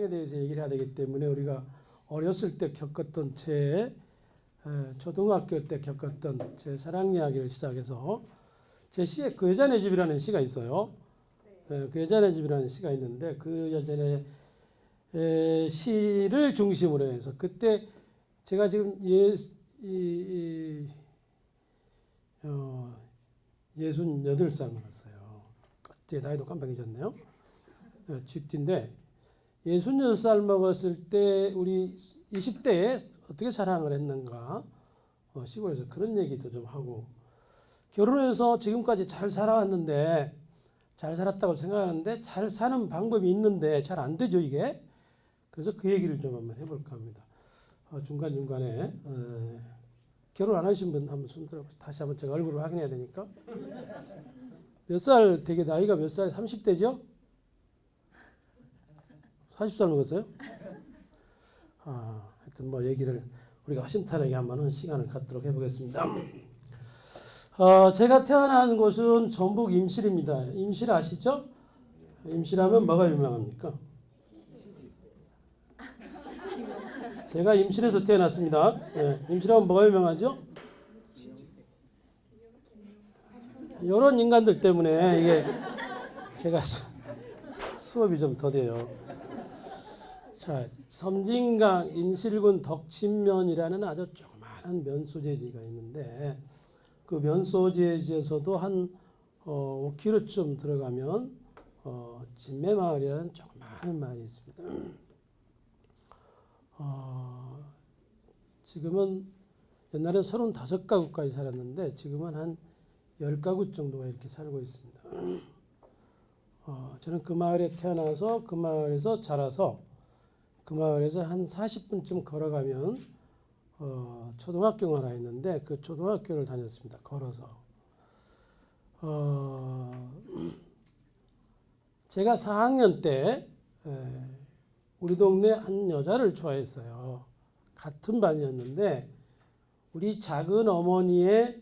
사랑에 대해서 얘기를 해야 되기 때문에 우리가 어렸을 때 겪었던 제 초등학교 때 겪었던 제 사랑 이야기를 시작해서 제 시에 그 여자네 집이라는 시가 있어요. 그 여자네 집이라는 시가 있는데 그 여자네 시를 중심으로 해서 그때 제가 지금 68살 먹었어요. 제 나이도 깜빡 잊었네요. 쥐띠인데 66살 먹었을 때 우리 20대에 어떻게 사랑을 했는가 시골에서 그런 얘기도 좀 하고 결혼해서 지금까지 잘 살아왔는데 잘 살았다고 생각하는데 잘 사는 방법이 있는데 잘 안 되죠 이게. 그래서 그 얘기를 좀 한번 해볼까 합니다. 중간중간에 결혼 안 하신 분 한번 손 들어보세요. 다시 한번 제가 얼굴을 확인해야 되니까. 몇 살 되게 나이가 몇 살? 30대죠? 40살 먹었어요? 하여튼 뭐 얘기를 우리가 허심탄회하게 한번 시간을 갖도록 해보겠습니다. 제가 태어난 곳은 전북 임실입니다. 임실 아시죠? 임실하면 뭐가 유명합니까? 제가 임실에서 태어났습니다. 임실하면 뭐가 유명하죠? 이런 인간들 때문에 이게 제가 수업이 좀 더뎌요. 자, 섬진강 임실군 덕친면이라는 아주 조그마한 면소재지가 있는데 그 면소재지에서도 한 5km쯤 들어가면 진매마을이라는 조그마한 마을이 있습니다. 지금은 옛날엔 35가구까지 살았는데 지금은 한 10가구 정도가 이렇게 살고 있습니다. 저는 그 마을에 태어나서 그 마을에서 자라서 그 마을에서 한 40분쯤 걸어가면 초등학교가 하나 있는데 그 초등학교를 다녔습니다. 걸어서. 제가 4학년 때 우리 동네 한 여자를 좋아했어요. 같은 반이었는데 우리 작은 어머니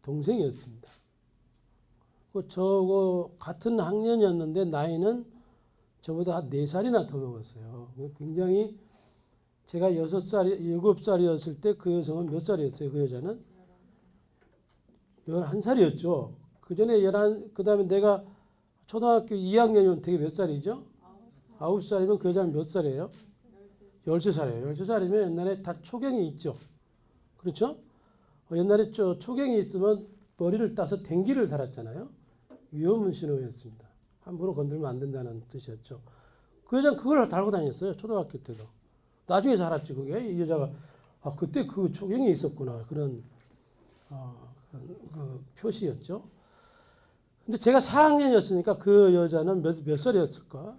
동생이었습니다. 저거 같은 학년이었는데 나이는 저보다 한 4살이나 더 먹었어요. 굉장히 제가 7살이었을 때 그 여성은 몇 살이었어요? 그 여자는? 11살이었죠. 그 전에 그 다음에 내가 초등학교 2학년이면 되게 몇 살이죠? 9살이면 그 여자는 몇 살이에요? 13살이에요. 13살이면 옛날에 다 초경이 있죠. 그렇죠? 옛날에 초경이 있으면 머리를 따서 댕기를 달았잖아요. 위험 신호였습니다. 함부로 건들면 안 된다는 뜻이었죠. 그 여자는 그걸 달고 다녔어요. 초등학교 때도. 나중에 알았지 그게. 이 여자가 그때 그 초경이 있었구나. 그런 그 표시였죠. 근데 제가 4학년이었으니까 그 여자는 몇 살이었을까?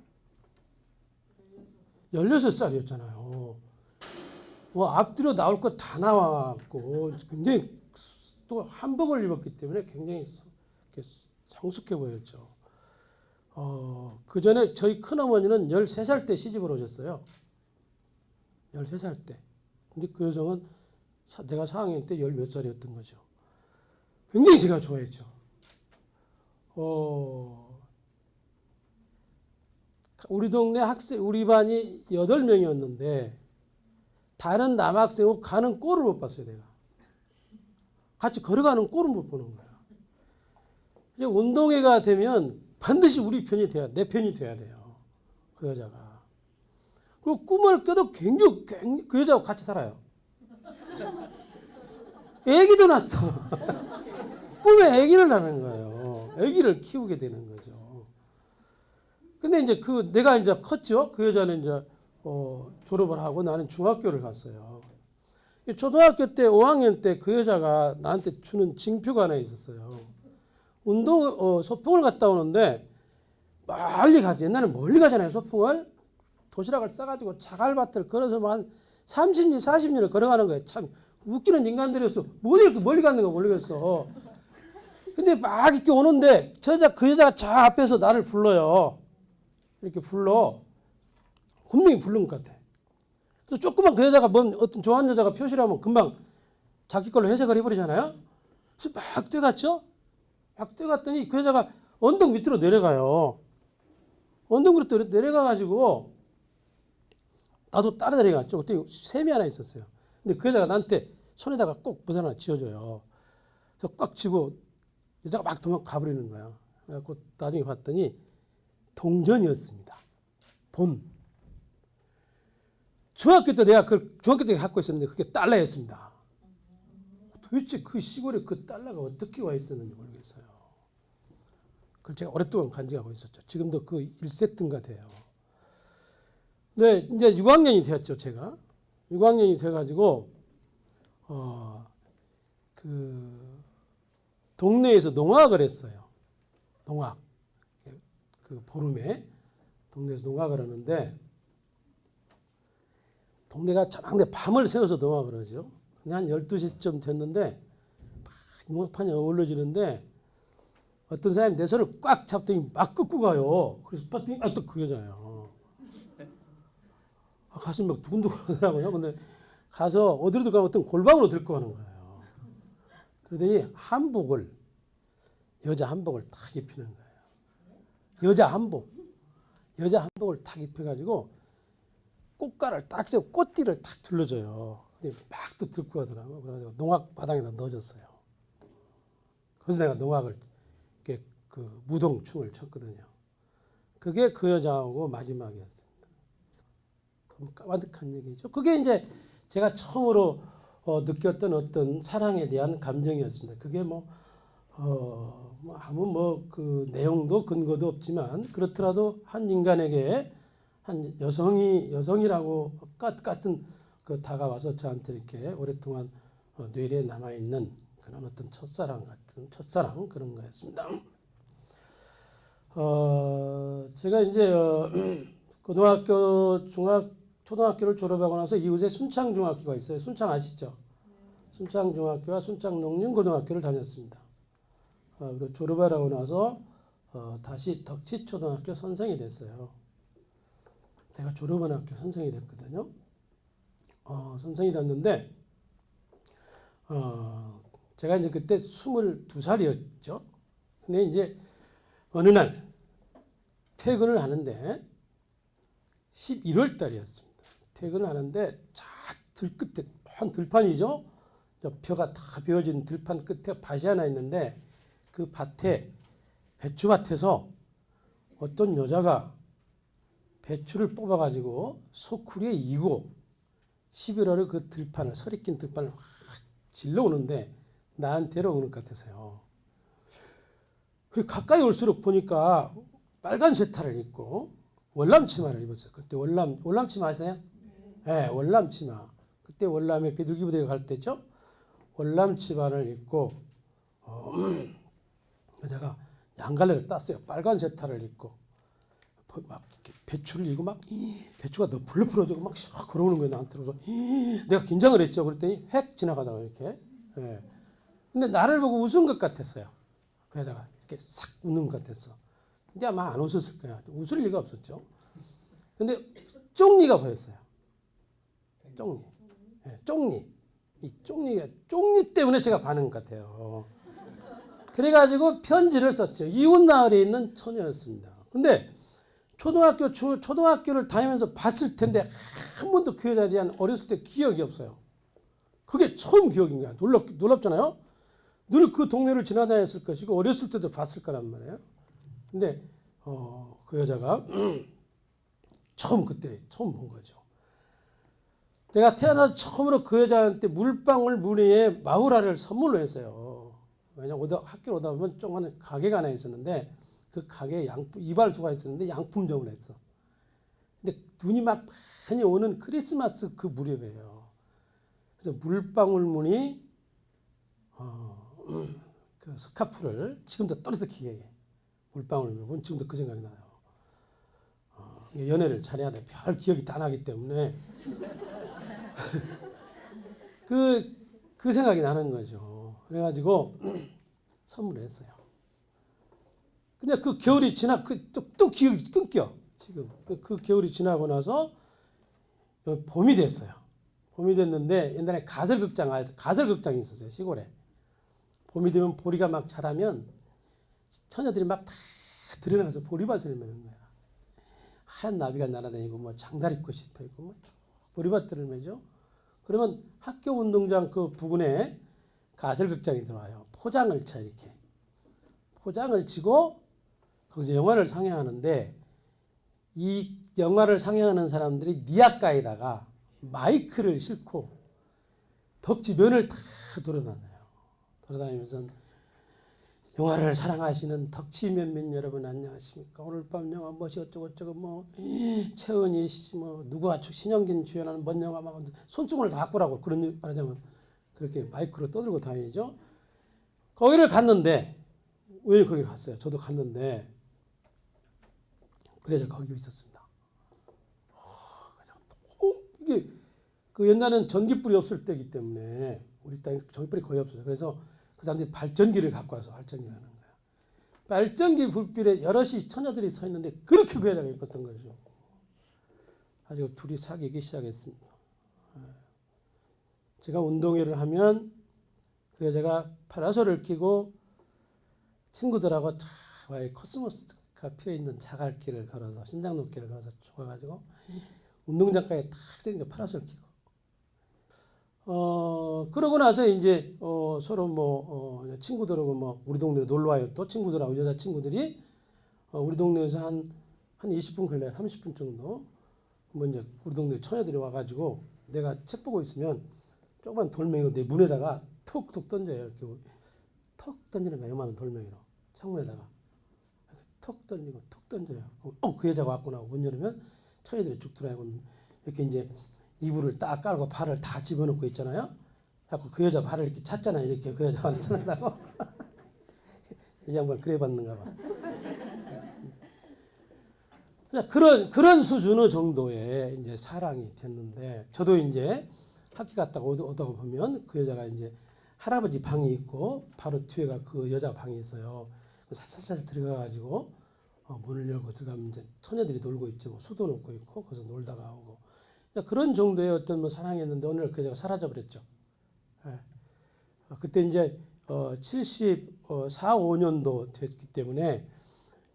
16살이었잖아요. 앞뒤로 나올 것 다 나왔고 굉장히 또 한복을 입었기 때문에 굉장히 성숙해 보였죠. 그 전에 저희 큰어머니는 13살 때 시집을 오셨어요. 13살 때. 근데 그 여성은 내가 4학년 때 10몇 살이었던 거죠. 굉장히 제가 좋아했죠. 우리 동네 우리 반이 8명이었는데 다른 남학생은 가는 꼴을 못 봤어요, 내가. 같이 걸어가는 꼴을 못 보는 거야. 이제 운동회가 되면 반드시 우리 편이 내 편이 돼야 돼요. 그 여자가. 그리고 꿈을 꿔도 굉장히 그 여자하고 같이 살아요. 애기도 낳았어. 꿈에 애기를 낳는 거예요. 애기를 키우게 되는 거죠. 근데 이제 내가 이제 컸죠. 그 여자는 이제 졸업을 하고 나는 중학교를 갔어요. 초등학교 때 5학년 때 그 여자가 나한테 주는 징표가 하나 있었어요. 소풍을 갔다 오는데 멀리 가지. 옛날에 멀리 가잖아요. 소풍을. 도시락을 싸가지고 자갈밭을 걸어서 한 30리 40리를 걸어가는 거예요. 참 웃기는 인간들이었어. 뭐 이렇게 멀리 갔는가 모르겠어. 근데 막 이렇게 오는데 그 여자가 저 앞에서 나를 불러요. 이렇게 불러. 분명히 부른 것 같아. 그래서 조금만 그 여자가 어떤 좋아하는 여자가 표시를 하면 금방 자기 걸로 해석을 해버리잖아요. 그래서 막 뛰어갔죠. 막 뛰어갔더니 그 여자가 언덕 밑으로 내려가요. 언덕으로 내려가가지고 나도 따라 내려갔죠. 그때 샘이 하나 있었어요. 근데 그 여자가 나한테 손에다가 꼭 뭐 하나 쥐어줘요. 그래서 꽉 쥐고 여자가 막 도망가버리는 거야. 그래갖고 나중에 봤더니 동전이었습니다. 돈. 중학교 때 내가 그걸 중학교 때 갖고 있었는데 그게 달러였습니다. 도대체 그 시골에 그 달러가 어떻게 와 있었는지 모르겠어요. 그걸 제가 오랫동안 간직하고 있었죠. 지금도 그 1세트인가 돼요. 네, 이제 6학년이 되었죠, 제가. 6학년이 돼가지고, 그, 동네에서 농악을 했어요. 농악. 그 보름에 동네에서 농악을 하는데, 동네가 저녁에 밤을 새워서 농악을 하죠. 한 12시쯤 됐는데, 막 농악판이 어울려지는데, 어떤 사람이 내 손을 꽉 잡더니 막 끄고 가요. 그래서 봤더니 또 그 여자예요. 가슴이 막 두근두근 하더라고요. 근데 가서 어디로 들어가면 어떤 골방으로 들고 가는 거예요. 그러더니 한복을, 여자 한복을 탁 입히는 거예요. 여자 한복을 탁 입혀가지고 꽃가를 딱 세우고 꽃띠를 탁 둘러줘요. 막 또 들고 가더라고요. 그래가지고 농악 바닥에다 넣어줬어요. 그래서 내가 농악을 그 무동춤을 췄거든요. 그게 그 여자하고 마지막이었습니다. 좀 까마득한 얘기죠. 그게 이제 제가 처음으로 느꼈던 어떤 사랑에 대한 감정이었습니다. 그게 아무 그 내용도 근거도 없지만 그렇더라도 한 인간에게 한 여성이라고 같은 그 다가와서 저한테 이렇게 오랫동안 뇌리에 남아 있는 그런 어떤 첫사랑 그런 거였습니다. 제가 이제 고등학교, 초등학교를 졸업하고 나서 이웃에 순창중학교가 있어요. 순창 아시죠? 순창중학교와 순창농림고등학교를 다녔습니다. 그리고 졸업하고 나서 다시 덕치초등학교 선생이 됐어요. 제가 졸업한 학교 선생이 됐거든요. 선생이 됐는데 제가 이제 그때 22살이었죠. 근데 이제 어느 날 퇴근을 하는데 11월 달이었습니다. 퇴근을 하는데 들끝에 한 들판이죠. 벼가 다 베어진 들판 끝에 밭이 하나 있는데 그 밭에 배추밭에서 어떤 여자가 배추를 뽑아가지고 소쿠리에 이고 11월에 그 들판을 서리낀 들판을 확 질러 오는데 나한테로 오는 것 같아서요. 가까이 올수록 보니까 빨간 세타를 입고 월남 치마를 입었어요. 그때 월남 치마 아세요? 네, 월남 치마. 그때 월남에 비둘기 부대에 갈 때죠. 월남 치마를 입고 여자가 양갈래를 땄어요. 빨간 세타를 입고 막 이렇게 배추를 이고 막 배추가 너풀러 풀어지고 막 걸어오는 거예요. 나한테. 그래서 내가 긴장을 했죠. 그랬더니 획 지나가다가 이렇게. 네. 근데 나를 보고 웃은 것 같았어요. 그 여자가 이렇게 싹 웃는 것 같았어. 이제 아마 안 웃었을 거야. 웃을 리가 없었죠. 근데 쪽니가 보였어요. 쪽니. 네, 쪽니. 이 쪽니 때문에 제가 반한 것 같아요. 그래가지고 편지를 썼죠. 이웃 마을에 있는 처녀였습니다. 근데 초등학교를 다니면서 봤을 텐데 한 번도 그 여자에 대한 어렸을 때 기억이 없어요. 그게 처음 기억인 거야. 놀랍잖아요. 늘 그 동네를 지나다녔을 것이고 어렸을 때도 봤을 거란 말이에요. 근데 그 여자가 그때 처음 본 거죠. 내가 태어나서 처음으로 그 여자한테 물방울 무늬의 마우라를 선물로 했어요. 왜냐면 학교 오다 보면 조그마한 가게가 하나 있었는데 그 가게에 이발소가 있었는데 양품점을 했어. 근데 눈이 막 많이 오는 크리스마스 그 무렵이에요. 그래서 물방울 무늬 그 스카프를 지금도 떨어서 기억해. 물방울 무늬 지금도 그 생각이 나요. 연애를 잘해야 돼. 별 기억이 다 나기 때문에 그 생각이 나는 거죠. 그래가지고 선물을 했어요. 근데 그 겨울이 또 기억이 끊겨. 지금 그 겨울이 지나고 나서 봄이 됐어요. 봄이 됐는데 옛날에 가설극장이 있었어요. 시골에. 봄이 되면 보리가 막 자라면 처녀들이 막 다 들여나가서 보리밭을 매는 거야. 하얀 나비가 날아다니고 뭐 장다리꽃이 펴 있고 뭐 보리밭들을 매죠. 그러면 학교 운동장 그 부근에 가설극장이 들어와요. 포장을 쳐 이렇게 포장을 치고 거기서 영화를 상영하는데 이 영화를 상영하는 사람들이 니아가에다가 마이크를 싣고 덕지 면을 다 돌아다녀요. 돌아다니면서 영화를 사랑하시는 덕지면민 여러분 안녕하십니까? 오늘 밤 영화 뭐시 어쩌고저쩌고 뭐 최은희 씨 뭐 누구와 신영균 주연하는 뭔 영화 막 손수건을 다 갖고 라고 그런 말하자면 그렇게 마이크로 떠들고 다니죠. 거기를 갔는데 왜 거기 갔어요? 저도 갔는데 그래서 거기 있었습니다. 이게 그 옛날에는 전기불이 없을 때이기 때문에 우리 땅에 전기불이 거의 없어요. 그래서 그 사람들이 발전기를 갖고 와서 발전기를 하는 거야. 발전기 불빛에 여럿이 처녀들이 서 있는데 그렇게 그 여자가 예뻤던 거죠. 아주 둘이 사귀기 시작했습니다. 제가 운동회를 하면 그 여자가 파라솔을 끼고 친구들하고 와의 코스모스가 피어있는 자갈길을 걸어서 신장로길을 걸어서 죽어가지고 운동장가에 탁 생겨 파라솔 끼고 그러고 나서 이제 서로 친구들하고 뭐 우리 동네에 놀러 와요. 또 친구들하고 여자 친구들이 우리 동네에서 한 20분 걸려요. 30분 정도. 뭐 이제 우리 동네 처녀들이 와가지고 내가 책 보고 있으면 조그만 돌멩이로 내 문에다가 톡톡 던져요. 이렇게 톡 던지는 거예요. 요만한 돌멩이로 창문에다가 톡 던지고 톡 던져요. 그 여자가 왔구나 하고 문 열으면 처녀들이 쭉 들어가고 이렇게 이제 이불을 딱 깔고 발을 다 집어넣고 있잖아요. 자꾸 그 여자 발을 이렇게 찼잖아요. 이렇게 그 여자 발을 찾는다고. 이 양반 그래 봤는가 봐. 그런 수준의 정도의 이제 사랑이 됐는데 저도 이제 학교 갔다가 오다가 보면 그 여자가 이제 할아버지 방이 있고 바로 뒤에가 그 여자 방이 있어요. 살살 들어가가지고 문을 열고 들어가면 이제 처녀들이 놀고 있죠. 뭐 수도 놓고 있고 거기서 놀다가 오고 그런 정도의 어떤 뭐 사랑이었는데 오늘 그 여자가 사라져 버렸죠. 예. 그때 이제 74, 5년도 됐기 때문에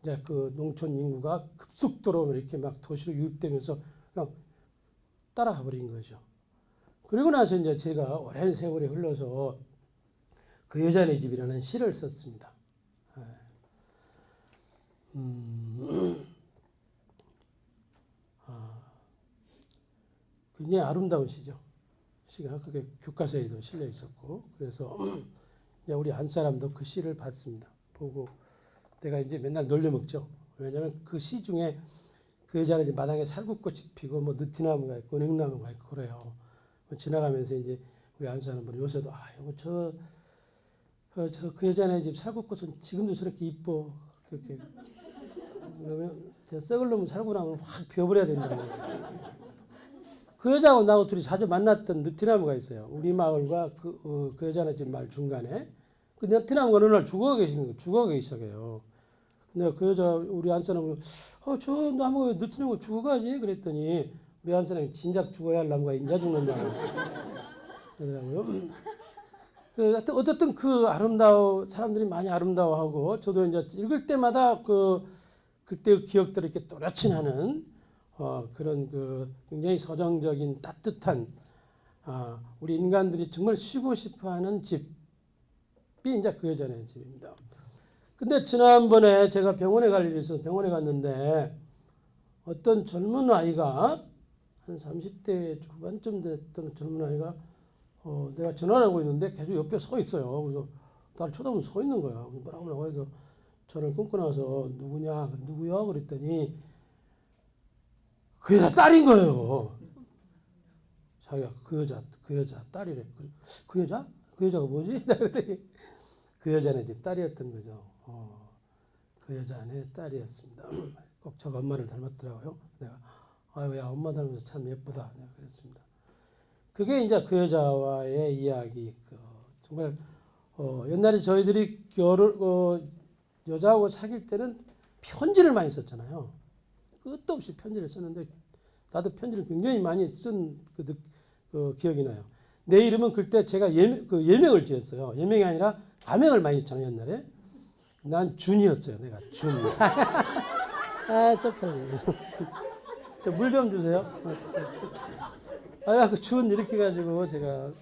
이제 그 농촌 인구가 급속도로 이렇게 막 도시로 유입되면서 그냥 따라가 버린 거죠. 그리고 나서 이제 제가 오랜 세월이 흘러서 그 여자네 집이라는 시를 썼습니다. 굉장히 아름다운 시죠. 시가 그게 교과서에도 실려 있었고 그래서 이제 우리 안 사람도 그 시를 봤습니다. 보고 내가 이제 맨날 놀려먹죠. 왜냐하면 그 시 중에 그 여자는 이제 마당에 살구꽃이 피고 뭐 느티나무가 있고 은행나무가 있고 그래요. 지나가면서 이제 우리 안 사람은 요새도 그 여자네 집 살구꽃은 지금도 저렇게 이뻐 그렇게 그러면 저 썩을 놈은 살고 나면 확 비워버려야 된다는 거예요. 그 여자하고 나하고 둘이 자주 만났던 느티나무가 있어요. 우리 마을과 그 여자네 집 마을 중간에 그 느티나무가 어느 날 죽어가기 시작해요. 근데 그 여자 우리 안 사람은 저 나무 왜 느티나무 죽어가지? 그랬더니 우리 안 사람이 진작 죽어야 할 나무가 인자 죽는다 그러더라고요. 어쨌든 그 사람들이 많이 아름다워하고 저도 이제 읽을 때마다 그때의 기억들을 이렇게 또렷이 하는 그런 굉장히 서정적인 따뜻한 우리 인간들이 정말 쉬고 싶어하는 집이 이제 그 여자네 집입니다. 근데 지난번에 제가 병원에 갈 일이 있어서 병원에 갔는데 어떤 젊은 아이가 한 30대 후반쯤 됐던 젊은 아이가 내가 전화를 하고 있는데 계속 옆에 서 있어요. 그래서 나를 쳐다보면서 서 있는 거야. 뭐라고 해서 전화를 끊고 나서 누구냐 그랬더니 그 여자 딸인 거예요. 자기가 그 여자 딸이래. 그 여자? 그 여자가 뭐지? 그 여자네 집 딸이었던 거죠. 그 여자네 딸이었습니다. 꼭 저 엄마를 닮았더라고요. 내가 야 엄마 닮아서 참 예쁘다. 내가 그랬습니다. 그게 이제 그 여자와의 이야기. 정말 옛날에 저희들이 여자하고 사귈 때는 편지를 많이 썼잖아요. 끝도 없이 편지를 썼는데 나도 편지를 굉장히 많이 쓴 기억이 나요. 내 이름은 그때 제가 예명을 지었어요. 예명이 아니라 가명을 많이 했잖아요. 옛날에. 난 준이었어요. 내가 준. 쪽팔려. 저 물 좀 주세요. 아, 그 주운 이렇게 가지고 제가.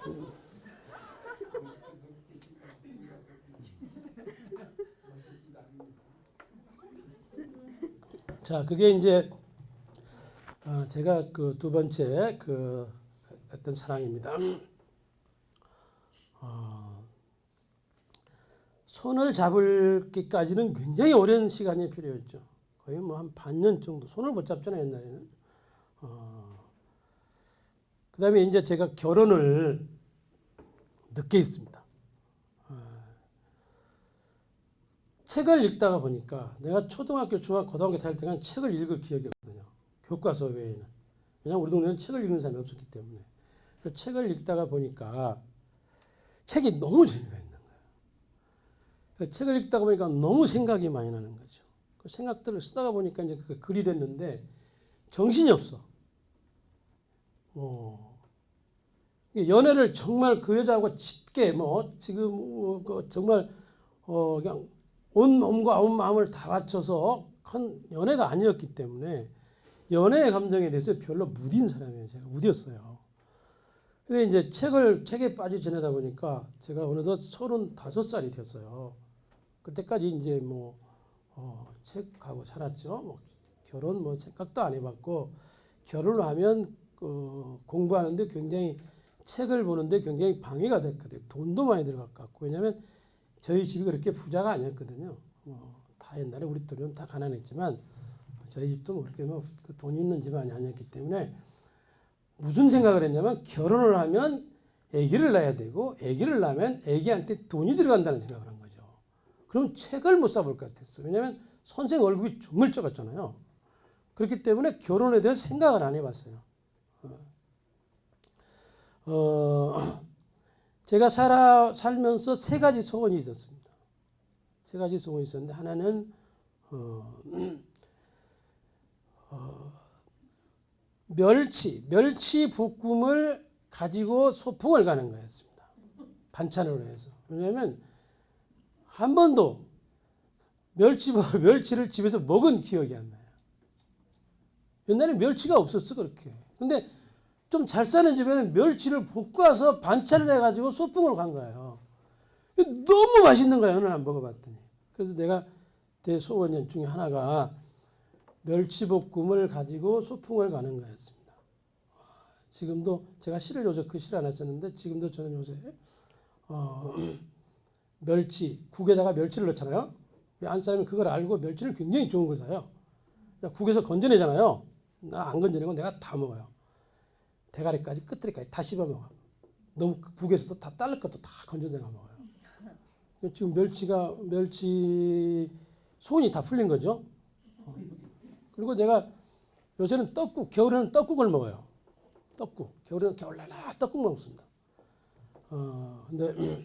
자, 그게 이제 제가 그 두 번째 그 어떤 사랑입니다. 손을 잡을기까지는 굉장히 오랜 시간이 필요했죠. 거의 뭐 한 반년 정도 손을 못 잡잖아요, 옛날에는. 그다음에 이제 제가 결혼을 늦게 했습니다. 책을 읽다가 보니까 내가 초등학교, 중학교, 고등학교 다닐 때는 책을 읽을 기억이 없거든요. 교과서 외에는. 왜냐하면 우리 동네는 책을 읽는 사람이 없었기 때문에. 그래서 책을 읽다가 보니까 책이 너무 재미가 있는 거예요. 책을 읽다가 보니까 너무 생각이 많이 나는 거죠. 그 생각들을 쓰다가 보니까 이제 그게 글이 됐는데 정신이 없어. 연애를 정말 그 여자하고 짙게 지금 정말 그냥 온 몸과 온 마음을 다 바쳐서 큰 연애가 아니었기 때문에 연애의 감정에 대해서 별로 무딘 사람이에요. 제가 무디었어요. 근데 이제 책에 빠져 지내다 보니까 제가 어느덧 35살이 됐어요. 그때까지 이제 책하고 살았죠. 결혼 생각도 안 해봤고 결혼을 하면 공부하는데 굉장히 책을 보는데 굉장히 방해가 됐거든요. 돈도 많이 들어갈 것 같고 왜냐하면 저희 집이 그렇게 부자가 아니었거든요. 다 옛날에 우리 둘은 다 가난했지만 저희 집도 그렇게 돈 있는 집안이 아니었기 때문에 무슨 생각을 했냐면 결혼을 하면 아기를 낳아야 되고 아기를 낳으면 아기한테 돈이 들어간다는 생각을 한 거죠. 그럼 책을 못 사볼 것 같았어요. 왜냐하면 선생 월급이 정말 적었잖아요. 그렇기 때문에 결혼에 대해서 생각을 안 해봤어요. 제가 살면서 세 가지 소원이 있었습니다. 세 가지 소원이 있었는데 하나는 멸치 볶음을 가지고 소풍을 가는 거였습니다. 반찬으로 해서. 왜냐하면 한 번도 멸치를 집에서 먹은 기억이 안 나요. 옛날에 멸치가 없었어 그렇게. 근데 좀 잘 사는 집에는 멸치를 볶아서 반찬을 해가지고 소풍을 간 거예요. 너무 맛있는 거예요. 어느 날 먹어봤더니. 그래서 내가 내 소원 중에 하나가 멸치볶음을 가지고 소풍을 가는 거였습니다. 지금도 제가 시를 요새 그 시를 안 했었는데 지금도 저는 요새 국에다가 멸치를 넣잖아요. 우리 안사람이 그걸 알고 멸치를 굉장히 좋은 걸 사요. 국에서 건져내잖아요. 나 안 건져내고 내가 다 먹어요. 대가리까지 끝다리까지 다 씹어 먹어. 너무 국에서도 다 딸릴 것도 다 건져내가 먹어요. 지금 멸치 소원이 다 풀린 거죠. 그리고 내가 요새는 겨울에는 떡국을 먹어요. 떡국. 겨울에는 겨울나라 떡국 먹습니다. 근데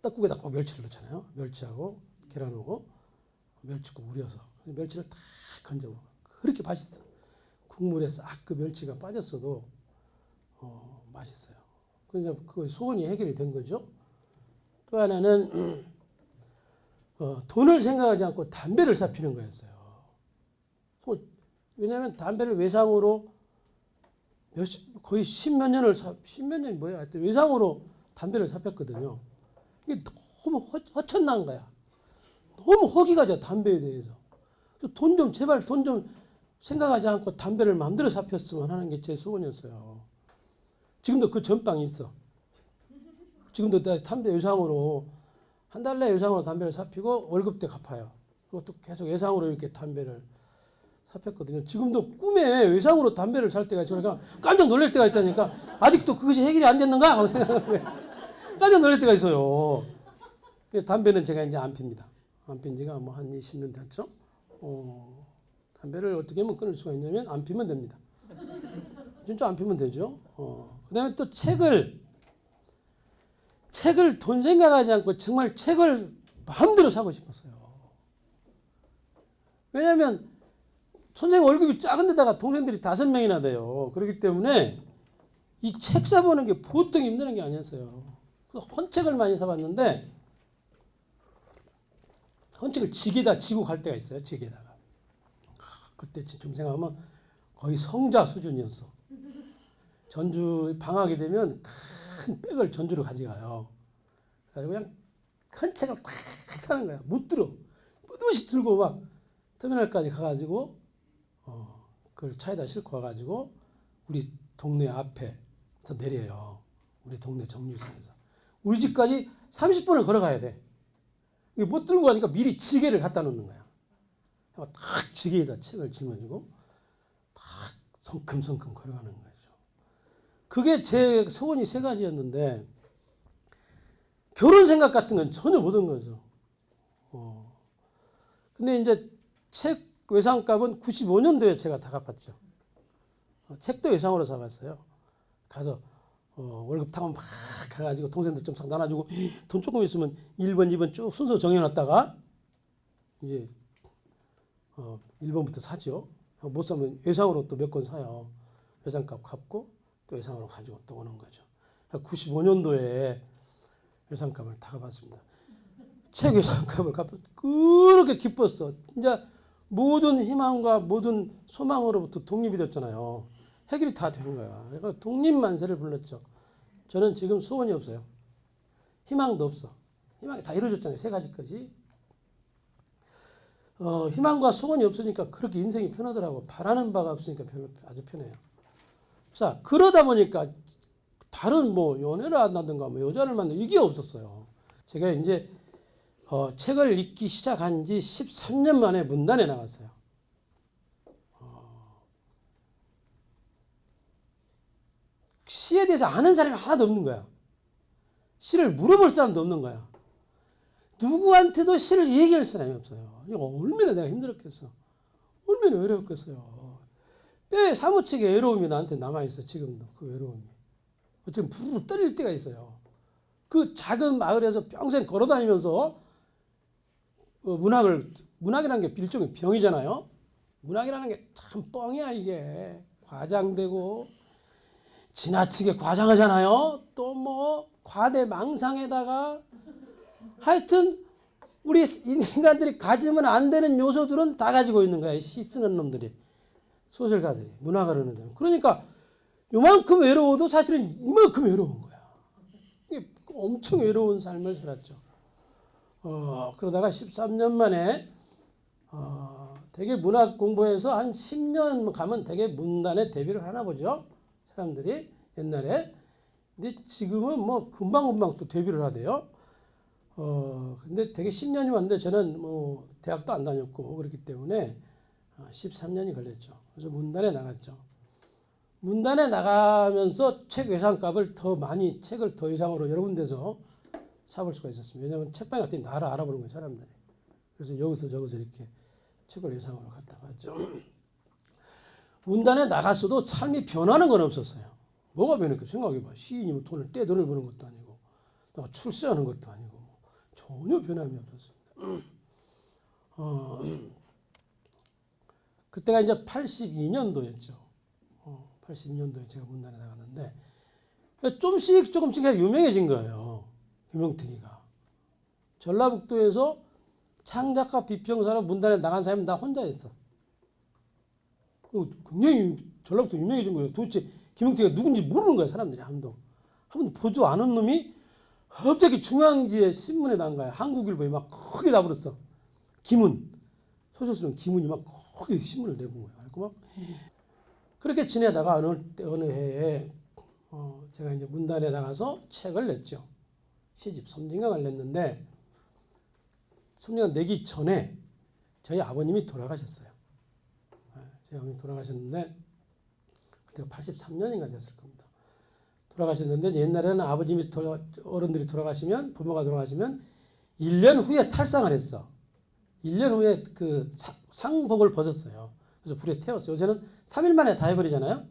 떡국에다 꼭 멸치를 넣잖아요. 멸치하고 계란하고 멸치국 우려서 멸치를 다 건져 먹어. 그렇게 맛있어. 국물에 싹 그 멸치가 빠졌어도 맛있어요. 그러니까 그 소원이 해결이 된 거죠. 또 하나는 돈을 생각하지 않고 담배를 사피는 거였어요. 왜냐하면 담배를 외상으로 거의 십몇 년이 뭐야? 하여튼 외상으로 담배를 사폈거든요. 이게 너무 허천난 거야. 너무 허기가 져 담배에 대해서. 제발 돈 좀 생각하지 않고 담배를 마음대로 사폈으면 하는 게 제 소원이었어요. 지금도 그 전빵이 있어. 지금도 담배 외상으로 한 달 내 외상으로 담배를 사피고 월급 때 갚아요. 그리고 또 계속 외상으로 이렇게 담배를 사폈거든요. 지금도 꿈에 외상으로 담배를 살 때가 있어요. 그러니까 깜짝 놀랄 때가 있다니까 아직도 그것이 해결이 안 됐는가 하고 생각하면 깜짝 놀랄 때가 있어요. 담배는 제가 이제 안 핍니다. 안 핀 지가 한 20년 됐죠. 담배를 어떻게 하면 끊을 수가 있냐면 안 피면 됩니다. 진짜 안 피면 되죠. 그다음에 또 책을 돈 생각하지 않고 정말 책을 마음대로 사고 싶었어요. 왜냐하면 선생님 월급이 작은 데다가 동생들이 5명이나 돼요. 그렇기 때문에 이 책 사보는 게 보통 힘드는 게 아니었어요. 그래서 헌책을 많이 사봤는데 헌책을 지게다 지고 갈 때가 있어요. 지게다가. 그때 좀 생각하면 거의 성자 수준이었어. 전주 방학이 되면 큰 백을 전주로 가져가요. 그래서 그냥 큰 책을 꽉 사는 거야. 못 들어. 뿌듯이 들고 막 터미널까지 가가지고 그걸 차에다 싣고 와가지고 우리 동네 앞에서 내려요. 우리 동네 정류소에서. 우리 집까지 30분을 걸어가야 돼. 못 들고 가니까 미리 지게를 갖다 놓는 거야. 딱 지게에다 책을 짊어지고 딱 성큼성큼 걸어가는 거죠. 그게 제 소원이 세 가지였는데 결혼 생각 같은 건 전혀 못한 거죠. 근데 이제 책 외상값은 95년도에 제가 다 갚았죠. 책도 외상으로 사갔어요. 가서 월급 타고 막 가가지고 동생들 좀 싹 나눠주고 돈 조금 있으면 1번, 2번 쭉 순서 정해놨다가 이제 1번부터 사죠. 못 사면 외상으로 또 몇 권 사요. 외상값 갚고 또 외상으로 가지고 또 오는 거죠. 95년도에 외상값을 다 갚았습니다. 책 외상값을 갚았 그렇게 기뻤어. 진짜 모든 희망과 모든 소망으로부터 독립이 됐잖아요. 해결이 다 되는 거야. 그러니까 독립만세를 불렀죠. 저는 지금 소원이 없어요. 희망도 없어. 희망이 다 이루어졌잖아요. 세 가지까지. 희망과 소원이 없으니까 그렇게 인생이 편하더라고. 바라는 바가 없으니까 아주 편해요. 자, 그러다 보니까 다른 뭐 연애를 한다든가 뭐 여자를 만나는 이게 없었어요. 제가 이제 책을 읽기 시작한 지 13년 만에 문단에 나갔어요. 시에 대해서 아는 사람이 하나도 없는 거야. 시를 물어볼 사람도 없는 거야. 누구한테도 시를 얘기할 사람이 없어요. 얼마나 내가 힘들었겠어. 얼마나 외로웠겠어요. 뼈에 사무치게 외로움이 나한테 남아있어. 지금도 그 외로움이. 어쩌면 부르르 떨릴 때가 있어요. 그 작은 마을에서 평생 걸어다니면서 문학이라는 게 일종의 병이잖아요. 문학이라는 게 참 뻥이야 이게. 과장되고 지나치게 과장하잖아요. 또 뭐 과대망상에다가 하여튼 우리 인간들이 가지면 안 되는 요소들은 다 가지고 있는 거야. 시 쓰는 놈들이. 소설가들이. 문학을 하는 놈들. 그러니까 요만큼 외로워도 사실은 이만큼 외로운 거야. 엄청 외로운 삶을 살았죠. 그러다가 13년 만에 되게 문학 공부해서 한 10년 가면 되게 문단에 데뷔를 하나 보죠. 사람들이 옛날에. 근데 지금은 뭐 금방금방 또 데뷔를 하대요. 근데 되게 10년이 왔는데 저는 뭐 대학도 안 다녔고 그렇기 때문에 13년이 걸렸죠. 그래서 문단에 나갔죠. 문단에 나가면서 책 외상값을 더 많이 책을 더 이상으로 여러 군데서 사볼 수가 있었습니다. 왜냐하면 책방에 갔더니 나를 알아보는 거예요, 사람들이. 그래서 여기서 저기서 이렇게 책을 외상으로 갖다 봤죠. 문단에 나갔어도 삶이 변하는 건 없었어요. 뭐가 변했겠어? 생각해봐. 시인이 뭐 돈을 버는 것도 아니고 내가 출세하는 것도 아니고 전혀 변함이 없었습니다. 그때가 이제 82년도였죠. 82년도에 제가 문단에 나갔는데 조금씩 유명해진 거예요. 김용택이가. 전라북도에서 창작가 비평사로 문단에 나간 사람이 나 혼자였어. 굉장히 전라북도 유명해진 거예요. 도대체 김용택이가 누군지 모르는 거야 사람들이. 한 번도 보지도 않은 놈이 갑자기 중앙지에 신문에 나온 거야. 한국일보에 막 크게 나버렸어. 김훈. 소설 쓰는 김훈이 막 크게 신문을 내본 거야. 그래서 막 그렇게 지내다가 어느 해에 제가 이제 문단에 나가서 책을 냈죠. 시집 섬진강을 냈는데 섬진강 내기 전에 저희 아버님이 돌아가셨어요. 저희 아버님이 돌아가셨는데 그때가 83년인가 됐을 겁니다. 돌아가셨는데 옛날에는 어른들이 돌아가시면 부모가 돌아가시면 1년 후에 탈상을 했어. 1년 후에 그 상복을 벗었어요. 그래서 불에 태웠어요. 요새는 3일 만에 다 해버리잖아요.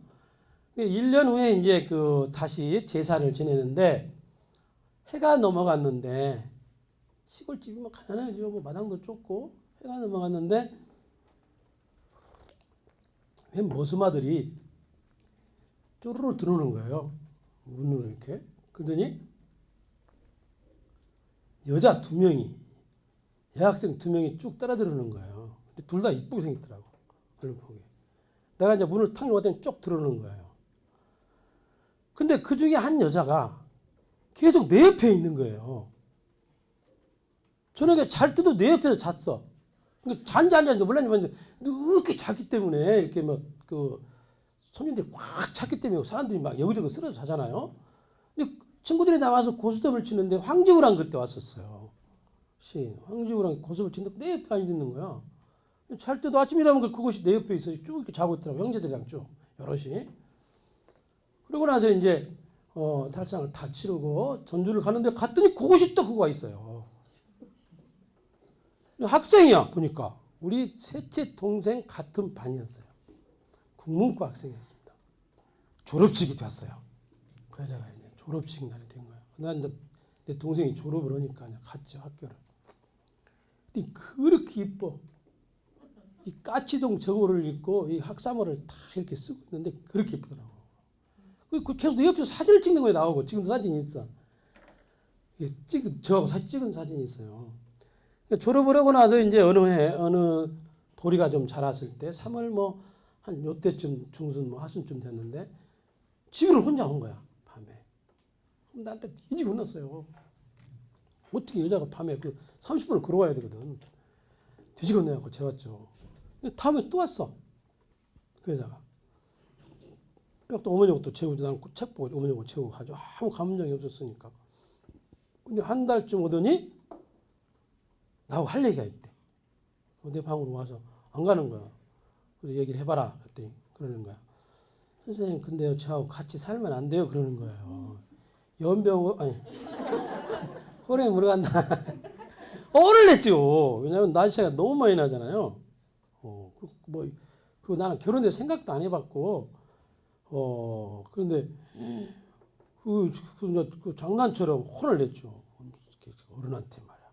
1년 후에 이제 다시 제사를 지내는데 해가 넘어갔는데 시골집이 뭐 가난하죠. 뭐 마당도 좁고 해가 넘어갔는데 왜 머스마들이 쪼르르 들어오는 거예요. 문으로 이렇게. 그러더니 여자 2명이 여학생 2명이 쭉 따라 들어오는 거예요. 둘 다 이쁘게 생겼더라고. 얼굴 보기. 내가 이제 문을 탁 열었더니 쭉 들어오는 거예요. 근데 그 중에 한 여자가 계속 내 옆에 있는 거예요. 저녁에 잘 때도 내 옆에서 잤어. 그러니까 잔지 안 잔지 몰랐는데 이렇게 자기 때문에 이렇게 막 그 손님들이 꽉 찼기 때문에 사람들이 막 여기저기 쓰러져 자잖아요. 근데 친구들이 나와서 고스톱을 치는데 황지우랑 그때 왔었어요. 시인 황지우랑 고스톱을 치는데 내 옆에 앉아 있는 거야. 잘 때도 아침이라면 그것이 내 옆에 있어 쭉 이렇게 자고 있더라고. 형제들이랑 쭉 여럿이. 그러고 나서 이제 살상을 다 치르고 전주를 가는데 갔더니 그것이 또 그거가 있어요. 학생이야 보니까 우리 셋째 동생 같은 반이었어요. 국문과 학생이었습니다. 졸업식이 됐어요. 그 여자가 이제 졸업식 날이 된 거야. 난 이제 내 동생이 졸업을 하니까 그냥 갔죠 학교를. 근데 그렇게 이뻐. 이 까치동 저고를 입고 이 학사모를 다 이렇게 쓰고 있는데 그렇게 이쁘더라고. 그 계속 내 옆에서 사진을 찍는 거에 나오고 지금도 사진이 있어. 저하고 찍은 사진이 있어요. 졸업을 하고 나서 이제 어느 도리가 좀 자랐을 때 3월 뭐 한 요때쯤 중순 뭐 하순쯤 됐는데 집으로 혼자 온 거야 밤에. 나한테 뒤지고 났어요. 어떻게 여자가 밤에 그 30분을 걸어와야 되거든. 뒤지고 내갖고 재웠죠. 다음에 또 왔어 그 여자가. 또 어머니하고 또 재우고 나는 책 보고 어머니하고 재우고 가죠. 아무 감정이 없었으니까. 근데 한 달쯤 오더니 나하고 할 얘기가 있대. 내 방으로 와서 안 가는 거야. 그래서 얘기를 해봐라 그랬더니 그러는 거야. 선생님 근데요 저하고 같이 살면 안 돼요 그러는 거예요. 연병 아니 호랭이 물어간다. 어를 냈죠. 왜냐하면 날씨가 너무 많이 나잖아요. 그리고 나는 결혼에 생각도 안 해봤고 그런데 그 장난처럼 혼을 냈죠. 어른한테 말이야.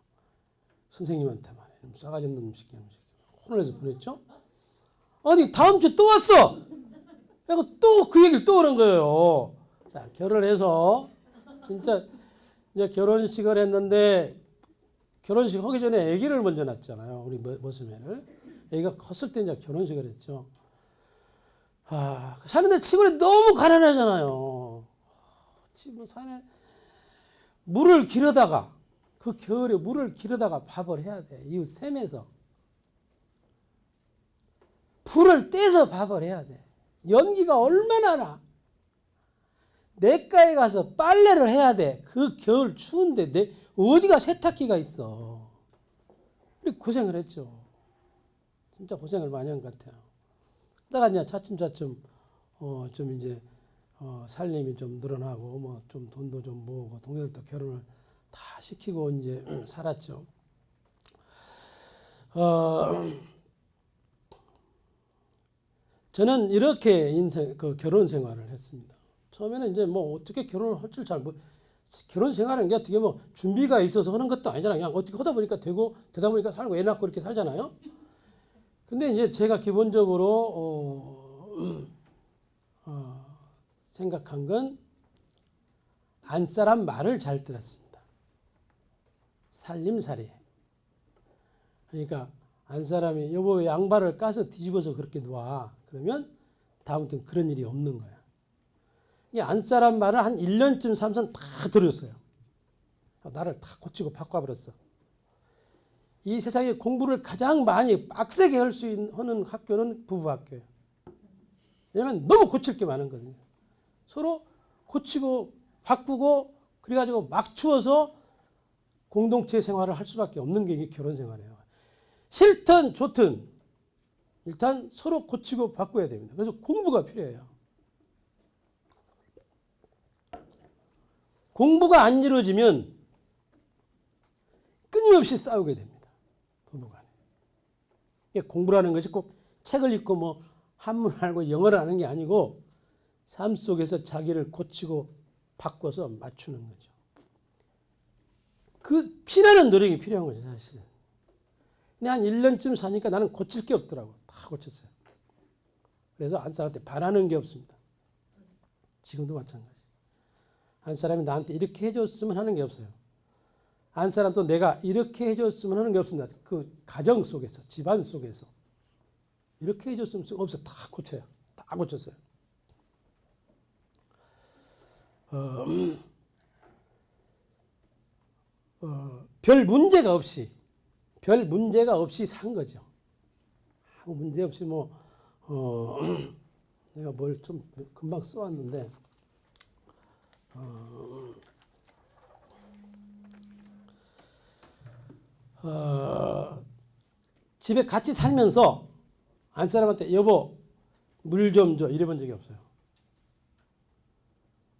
선생님한테 말이야. 싸가지 없는 새끼. 혼을 내서 보냈죠. 아니 다음 주 또 왔어. 그리고 또 그 얘기를 또 하는 거예요. 자 결혼을 해서 진짜 이제 결혼식을 했는데 결혼식 하기 전에 아기를 먼저 낳았잖아요. 우리 머스매를. 아기가 컸을 때 이제 결혼식을 했죠. 사는데 시골에 너무 가난하잖아요. 지금 산에 물을 길어다가 그 겨울에 물을 길어다가 밥을 해야 돼. 이웃 샘에서 불을 떼서 밥을 해야 돼. 연기가 얼마나 나. 냇가에 가서 빨래를 해야 돼. 그 겨울 추운데 어디가 세탁기가 있어. 고생을 했죠. 진짜 고생을 많이 한 것 같아요. 그러다가 이제 차츰차츰 좀 이제 살림이 좀 늘어나고 뭐 좀 돈도 좀 모으고 동네들도 결혼을 다 시키고 이제 살았죠. 저는 이렇게 결혼 생활을 했습니다. 처음에는 이제 뭐 어떻게 결혼을 할 줄 결혼 생활은 게 어떻게 뭐 준비가 있어서 하는 것도 아니잖아요. 그냥 어떻게 하다 보니까 되다 보니까 살고 애 낳고 이렇게 살잖아요. 근데 이제 제가 기본적으로 생각한 건 안사람 말을 잘 들었습니다. 살림살이. 그러니까 안사람이 여보 왜 양발을 까서 뒤집어서 그렇게 놔. 그러면 다음부터는 그런 일이 없는 거야. 이 안사람 말을 한 1년쯤 삼선 다 들었어요. 나를 다 고치고 바꿔버렸어. 이 세상에 공부를 가장 많이 빡세게 할 수 있는 학교는 부부학교예요. 왜냐하면 너무 고칠 게 많은 거거든요. 서로 고치고 바꾸고 그래가지고 막 추워서 공동체 생활을 할 수밖에 없는 게 이게 결혼 생활이에요. 싫든 좋든 일단 서로 고치고 바꿔야 됩니다. 그래서 공부가 필요해요. 공부가 안 이루어지면 끊임없이 싸우게 됩니다. 부부간에. 공부라는 것이 꼭 책을 읽고 뭐 한문을 알고 영어를 아는 게 아니고 삶 속에서 자기를 고치고 바꿔서 맞추는 거죠. 그 피나는 노력이 필요한 거죠, 사실. 근데 한 1년쯤 사니까 나는 고칠 게 없더라고. 다 고쳤어요. 그래서 한 사람한테 바라는 게 없습니다. 지금도 마찬가지. 한 사람이 나한테 이렇게 해줬으면 하는 게 없어요. 한 사람도 내가 이렇게 해줬으면 하는 게 없습니다. 그 가정 속에서, 집안 속에서 이렇게 해줬으면 없어. 다 고쳐요. 다 고쳤어요. 별 문제가 없이 산 거죠. 아무 문제 없이 내가 뭘 좀 금방 써왔는데 집에 같이 살면서 안 사람한테 여보 물 좀 줘 이래 본 적이 없어요.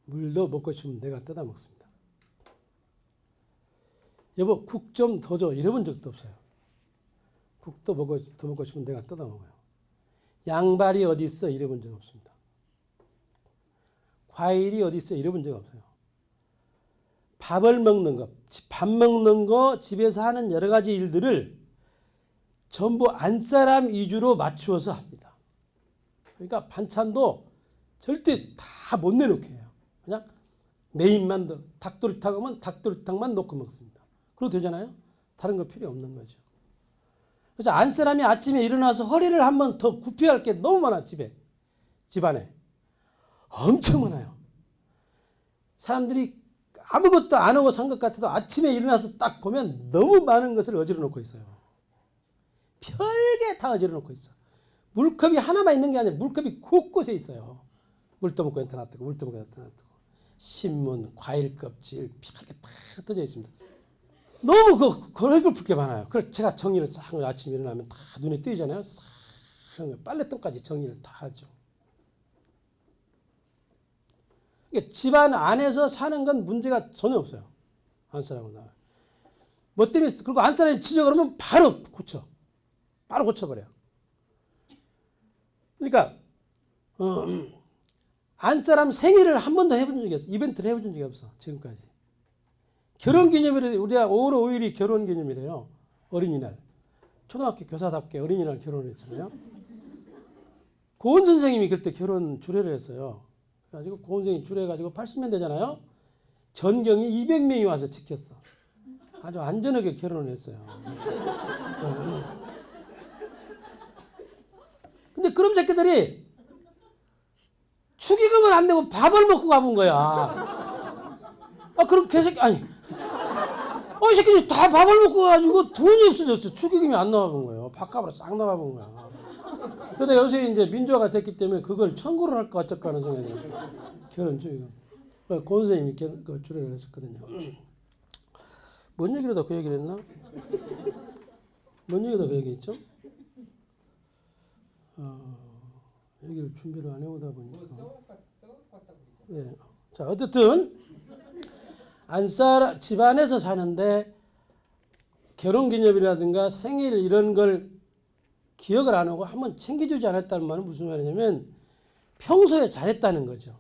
물도 먹고 싶으면 내가 떠다 먹습니다. 여보 국 좀 더 줘 이래 본 적도 없어요. 국도 더 먹고 싶으면 내가 떠다 먹어요. 양발이 어디 있어 이래 본 적 없습니다. 과일이 어디 있어 이래 본 적 없어요. 밥을 먹는 거, 밥 먹는 거, 집에서 하는 여러 가지 일들을 전부 안사람 위주로 맞추어서 합니다. 그러니까 반찬도 절대 다 못 내놓게 해요. 그냥 메인만 닭도리탕 하면 닭도리탕만 넣고 먹습니다. 그래도 되잖아요. 다른 거 필요 없는 거죠. 그래서 안사람이 아침에 일어나서 허리를 한번 더 굽혀야 할 게 너무 많아. 집안에 엄청 많아요. 사람들이 아무것도 안 하고 산 것 같아도 아침에 일어나서 딱 보면 너무 많은 것을 어지러 놓고 있어요. 별게 다 어지러 놓고 있어. 물컵이 하나만 있는 게 아니라 물컵이 곳곳에 있어요. 물도 먹고 연타 놔두고 물도 먹고 연타 놔두고 신문, 과일 껍질 별게 다 흩어져 있습니다. 너무 그걸 풀 게 많아요. 그래서 제가 정리를 싹 아침에 일어나면 다 눈에 띄잖아요. 싹 빨래통까지 정리를 다 하죠. 집안 안에서 사는 건 문제가 전혀 없어요. 안사람은 나. 뭐 때문에 그리고 안사람이 치려 그러면 바로 고쳐. 바로 고쳐버려요. 그러니까 안사람 생일을 한 번도 해본 적이 없어. 이벤트를 해본 적이 없어. 지금까지. 결혼기념일에 우리가 5월 5일이 결혼기념일이에요. 어린이날. 초등학교 교사답게 어린이날 결혼을 했잖아요. 고은 선생님이 그때 결혼 주례를 했어요. 그래가지고 고은 선생님이 주례해가지고 80년대잖아요. 전경이 200명이 와서 지켰어. 아주 안전하게 결혼을 했어요. 근데 그런 새끼들이 축의금을 안 내고 밥을 먹고 가본 거야. 그럼 개새끼, 이 새끼들 다 밥을 먹고 가지고 돈이 없어졌어. 축의금이 안 나와본 거예요. 밥값으로 싹 나와본 거야. 근데 요새 이제 민주화가 됐기 때문에 그걸 청구를 할까 어쩔까 하는 생각이 결혼 축의금. 고은 선생님이 그 주례를 했었거든요. 뭔 얘기로 다 그 얘기를 했나? 뭔 얘기로 그 얘기 했죠? 얘기를 준비를 안 해오다 보니까. 네. 자, 어쨌든 집안에서 사는데 결혼기념일이라든가 생일 이런 걸 기억을 안 하고 한번 챙겨주지 않았다는 말은 무슨 말이냐면 평소에 잘했다는 거죠.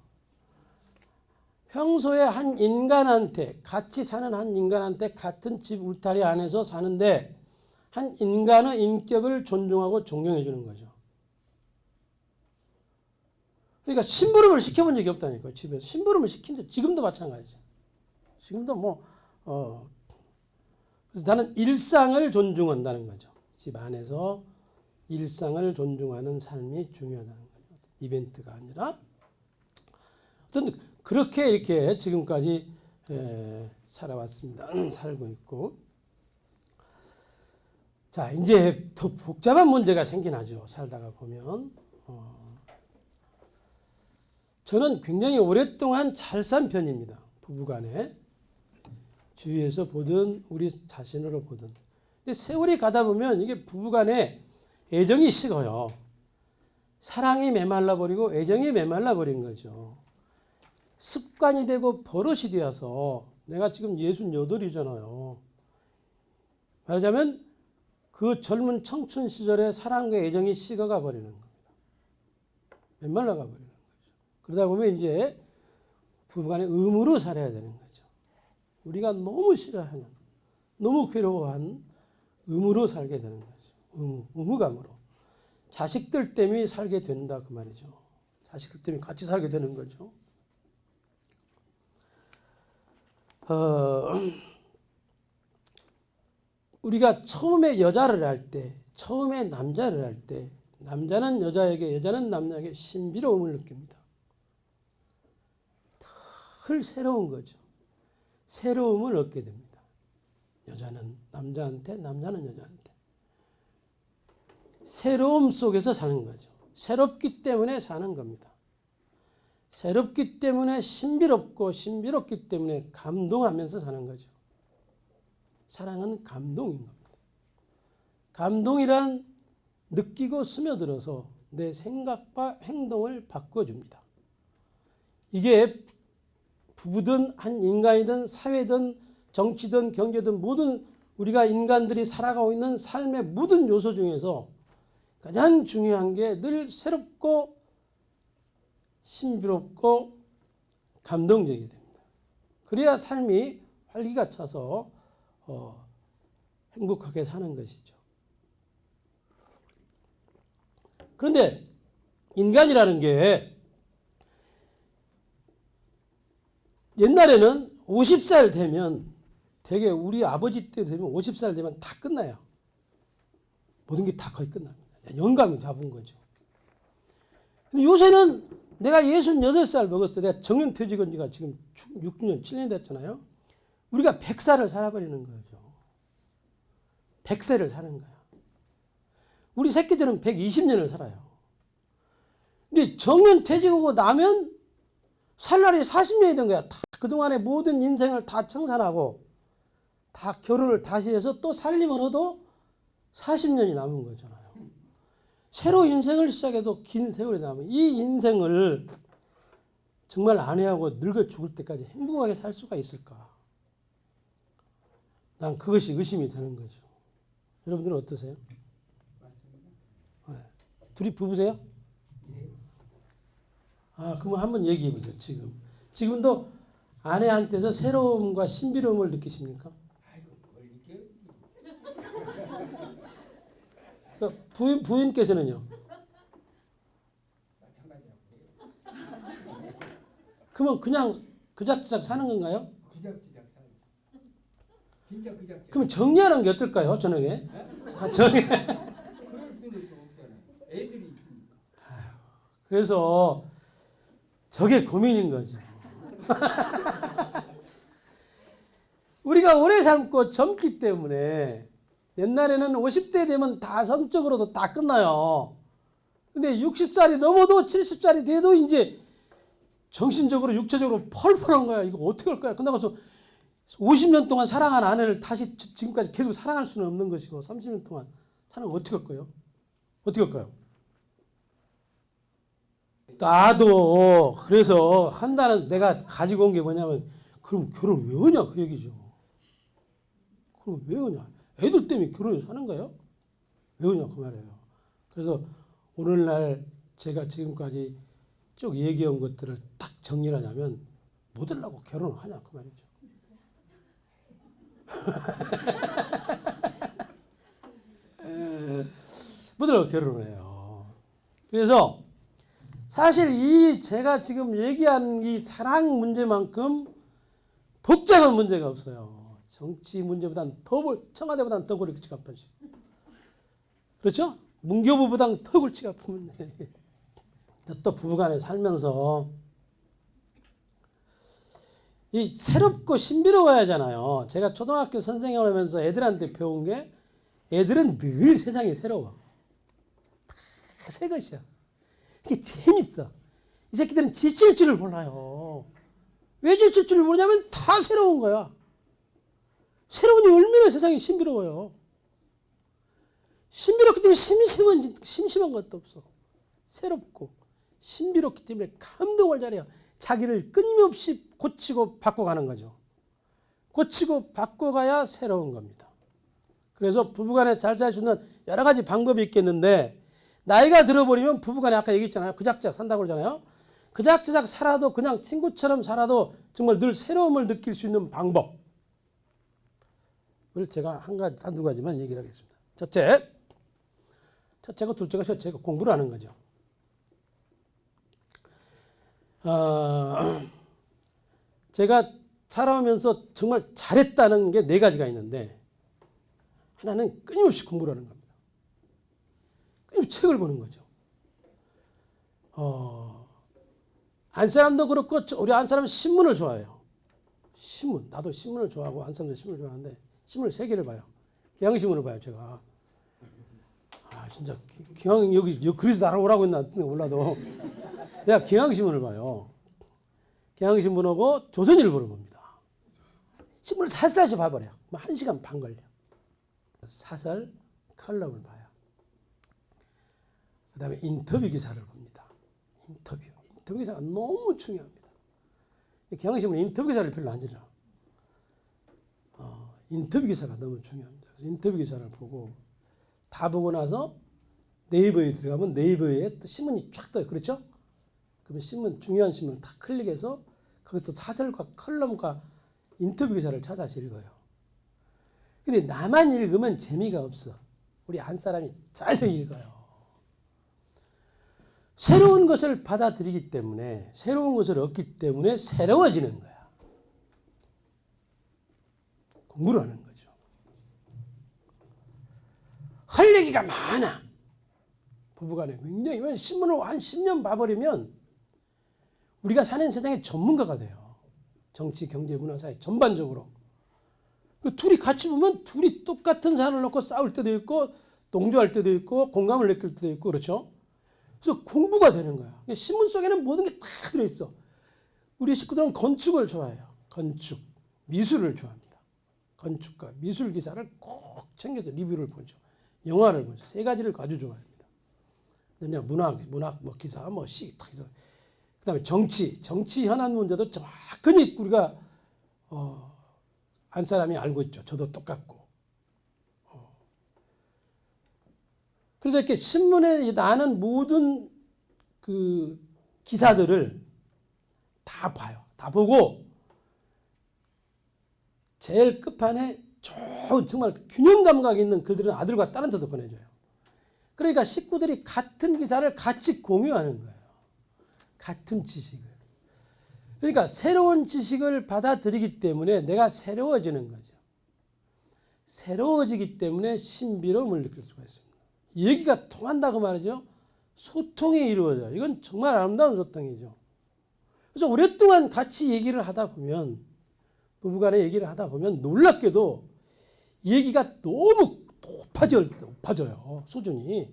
평소에 한 인간한테 같이 사는 한 인간한테 같은 집 울타리 안에서 사는데 한 인간의 인격을 존중하고 존경해 주는 거죠. 그러니까 심부름을 시켜본 적이 없다니까요. 집에서 심부름을 시킨 적 지금도 마찬가지죠. 지금도 그래서 나는 일상을 존중한다는 거죠. 집 안에서 일상을 존중하는 삶이 중요하다는 거죠. 이벤트가 아니라. 어쨌든 그렇게 이렇게 지금까지 살아왔습니다. 살고 있고. 자, 이제 더 복잡한 문제가 생긴 하죠. 살다가 보면. 저는 굉장히 오랫동안 잘 산 편입니다. 부부간에. 주위에서 보든 우리 자신으로 보든. 근데 세월이 가다 보면 이게 부부간에 애정이 식어요. 사랑이 메말라 버리고 애정이 메말라 버린 거죠. 습관이 되고 버릇이 되어서 내가 지금 68이잖아요. 말하자면 그 젊은 청춘 시절에 사랑과 애정이 식어가 버리는 겁니다. 메말라가 버리는 거죠. 그러다 보면 이제 부부간에 의무로 살아야 되는 거죠. 우리가 너무 싫어하는, 너무 괴로워한 의무로 살게 되는 거죠. 의무감으로. 자식들 때문에 살게 된다 그 말이죠. 자식들 때문에 같이 살게 되는 거죠. 우리가 처음에 여자를 할 때, 처음에 남자를 할 때 남자는 여자에게, 여자는 남자에게 신비로움을 느낍니다. 늘 새로운 거죠. 새로움을 얻게 됩니다. 여자는 남자한테, 남자는 여자한테. 새로움 속에서 사는 거죠. 새롭기 때문에 사는 겁니다. 새롭기 때문에 신비롭고, 신비롭기 때문에 감동하면서 사는 거죠. 사랑은 감동인 겁니다. 감동이란 느끼고 스며들어서 내 생각과 행동을 바꿔줍니다. 이게 부부든 한 인간이든 사회든 정치든 경제든 모든 우리가 인간들이 살아가고 있는 삶의 모든 요소 중에서 가장 중요한 게 늘 새롭고 신비롭고 감동적이 됩니다. 그래야 삶이 활기가 차서 행복하게 사는 것이죠. 그런데 인간이라는 게 옛날에는 50살 되면 되게 우리 아버지 때 되면 50살 되면 다 끝나요. 모든 게 다 거의 끝납니다. 영감이 잡은 거죠. 근데 요새는 내가 68살 먹었어요. 내가 정년퇴직한 지가 지금 6년, 7년 됐잖아요. 우리가 100살을 살아버리는 거죠. 100세를 사는 거야. 우리 새끼들은 120년을 살아요. 근데 정년퇴직하고 나면 살 날이 40년이 된 거야. 다 그동안의 모든 인생을 다 청산하고 다 결혼을 다시 해서 또 살림을 해도 40년이 남은 거잖아요. 새로 인생을 시작해도 긴 세월이 남은 이 인생을 정말 아내하고 늙어 죽을 때까지 행복하게 살 수가 있을까? 난 그것이 의심이 되는 거죠. 여러분들은 어떠세요? 네. 둘이 부부세요? 아, 그럼 한번 얘기해 보죠. 지금도 아내한테서 새로움과 신비로움을 느끼십니까? 그러니까 부인께서는요? 그러면 그냥 그작저작 사는 건가요? 그작저작 사는. 진짜 그작저작. 그럼 정리하는 게 어떨까요? 저녁에? 저녁에. 그럴 수는 또 없잖아요. 애들이 있으니까. 그래서 저게 고민인 거죠. 우리가 오래 삶고 젊기 때문에 옛날에는 50대 되면 다 성적으로도 다 끝나요. 근데 60살이 넘어도 70살이 돼도 이제 정신적으로 육체적으로 펄펄한 거야. 이거 어떻게 할 거야? 끝나고서 50년 동안 사랑한 아내를 다시 지금까지 계속 사랑할 수는 없는 것이고 30년 동안 사랑을 어떻게 할 거예요? 어떻게 할까요? 나도 그래서 한다는 내가 가지고 온 게 뭐냐면 그럼 결혼 왜 하냐 그 얘기죠. 그럼 왜 하냐? 애들 때문에 결혼해서 사는 거예요? 왜 하냐 그 말이에요. 그래서 오늘날 제가 지금까지 쭉 얘기한 것들을 딱 정리를 하냐면 뭐 되려고 결혼을 하냐 그 말이죠. 뭐 되려고 결혼을 해요. 그래서 사실 이 제가 지금 얘기한 이 사랑 문제만큼 복잡한 문제가 없어요. 정치 문제보다는 청와대보다는 더 골치가 아프죠. 그렇죠? 문교부보다는 더 골치가 아픈 문제. 또 부부간에 살면서 이 새롭고 신비로워야 하잖아요. 제가 초등학교 선생님을 하면서 애들한테 배운 게 애들은 늘 세상이 새로워. 다 새 것이야. 이게 재밌어. 이 새끼들은 지칠 줄을 몰라요. 왜 지칠 줄을 모르냐면 다 새로운 거야. 새로우니 얼마나 세상이 신비로워요. 신비롭기 때문에 심심한 것도 없어. 새롭고 신비롭기 때문에 감동을 잘해요. 자기를 끊임없이 고치고 바꿔가는 거죠. 고치고 바꿔가야 새로운 겁니다. 그래서 부부간에 잘 살 수 있는 여러 가지 방법이 있겠는데 나이가 들어버리면 부부간에 아까 얘기했잖아요. 그작저작 산다고 그러잖아요. 그작저작 살아도 그냥 친구처럼 살아도 정말 늘 새로움을 느낄 수 있는 방법을 제가 한두 가지만 얘기를 하겠습니다. 첫째가 둘째가 셋째가 공부를 하는 거죠. 제가 살아오면서 정말 잘했다는 게 4가지가 있는데 하나는 끊임없이 공부를 하는 겁니다. 책을 보는 거죠. 안사람도 그렇고 우리 안사람은 신문을 좋아해요. 신문. 나도 신문을 좋아하고 안사람도 신문을 좋아하는데 신문을 3개를 봐요. 경향신문을 봐요, 제가. 진짜 경향 여기 그래서 나를 오라고 했나 몰라도 내가 경향신문을 봐요. 경향신문하고 조선일보를 봅니다. 신문을 살살씩 봐버려요. 1시간 반 걸려. 사설, 칼럼을 봐요. 그 다음에 인터뷰 기사를 봅니다. 인터뷰 기사가 너무 중요합니다. 경향신문 인터뷰 기사를 별로 안 읽어요. 인터뷰 기사가 너무 중요합니다. 그래서 인터뷰 기사를 보고 다 보고 나서 네이버에 들어가면 네이버에 또 신문이 쫙 떠요. 그렇죠? 그러면 신문, 중요한 신문을 다 클릭해서 거기서 사설과 컬럼과 인터뷰 기사를 찾아서 읽어요. 근데 나만 읽으면 재미가 없어. 우리 안 사람이 잘 읽어요. 새로운 것을 받아들이기 때문에, 새로운 것을 얻기 때문에 새로워지는 거야. 공부를 하는 거죠. 할 얘기가 많아. 부부간에 굉장히, 신문을 한 10년 봐버리면 우리가 사는 세상의 전문가가 돼요. 정치, 경제, 문화, 사회 전반적으로. 둘이 같이 보면 둘이 똑같은 사안을 놓고 싸울 때도 있고 동조할 때도 있고 공감을 느낄 때도 있고 그렇죠. 그래서 공부가 되는 거야. 신문 속에는 모든 게 다 들어있어. 우리 식구들은 건축을 좋아해요. 건축, 미술을 좋아합니다. 건축과 미술 기사를 꼭 챙겨서 리뷰를 보죠. 영화를 보죠. 3가지를 아주 좋아합니다. 그냥 문학 뭐 기사, 뭐 시, 그다음에 정치 현안 문제도 정확히 우리가 안 사람이 알고 있죠. 저도 똑같고. 그래서 이렇게 신문에 나는 모든 그 기사들을 다 봐요. 다 보고 제일 끝판에 정말 균형 감각 있는 글들은 아들과 딸한테도 보내줘요. 그러니까 식구들이 같은 기사를 같이 공유하는 거예요. 같은 지식을. 그러니까 새로운 지식을 받아들이기 때문에 내가 새로워지는 거죠. 새로워지기 때문에 신비로움을 느낄 수가 있습니다. 얘기가 통한다고 말이죠. 소통이 이루어져요. 이건 정말 아름다운 소통이죠. 그래서 오랫동안 같이 얘기를 하다 보면, 부부간에 얘기를 하다 보면 놀랍게도 얘기가 너무 높아져요. 수준이.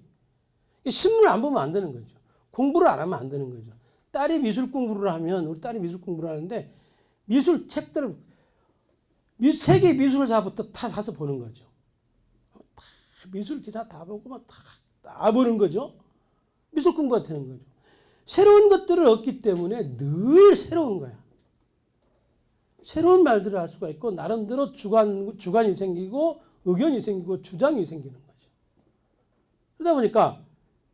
신문을 안 보면 안 되는 거죠. 공부를 안 하면 안 되는 거죠. 딸이 미술 공부를 하면, 우리 딸이 미술 공부를 하는데 미술 책들을 세계 미술사부터 다 사서 보는 거죠. 다 미술 기사 다 보고 막 다 보는 거죠. 미술 공부가 되는 거죠. 새로운 것들을 얻기 때문에 늘 새로운 거야. 새로운 말들을 할 수가 있고 나름대로 주관이 생기고 의견이 생기고 주장이 생기는 거죠. 그러다 보니까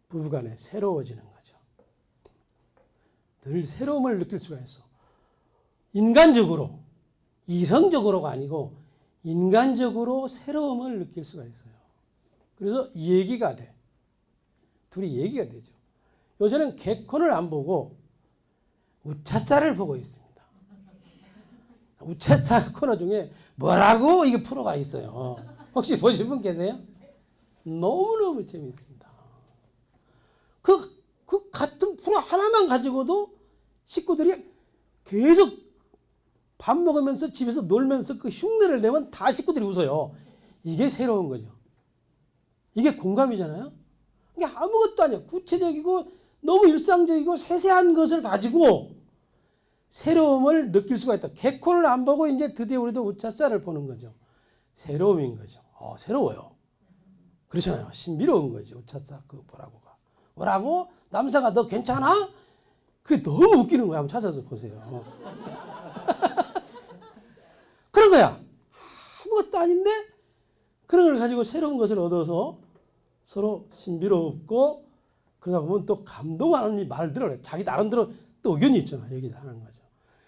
부부간에 새로워지는 거죠. 늘 새로움을 느낄 수가 있어. 인간적으로, 이성적으로가 아니고 인간적으로 새로움을 느낄 수가 있어요. 그래서 얘기가 돼. 둘이 얘기가 되죠. 요새는 개콘을 안 보고 우차사를 보고 있습니다. 우차사 코너 중에 뭐라고 이게 프로가 있어요. 혹시 보신 분 계세요? 너무너무 재미있습니다. 그 같은 프로 하나만 가지고도 식구들이 계속 밥 먹으면서 집에서 놀면서 그 흉내를 내면 다 식구들이 웃어요. 이게 새로운 거죠. 이게 공감이잖아요. 이게 아무것도 아니야. 구체적이고 너무 일상적이고 세세한 것을 가지고 새로움을 느낄 수가 있다. 개콘을 안 보고 이제 드디어 우리도 우차사를 보는 거죠. 새로움인 거죠. 새로워요. 그렇잖아요. 신비로운 거죠. 우차사 그 뭐라고? 남사가 너 괜찮아? 그게 너무 웃기는 거야. 한번 찾아서 보세요. 그런 거야. 아무것도 아닌데 그런 걸 가지고 새로운 것을 얻어서 서로 신비롭고 그러다 보면 또 감동하는 말들을 해. 자기 나름대로 또 의견이 있잖아. 얘기를 하는 거죠.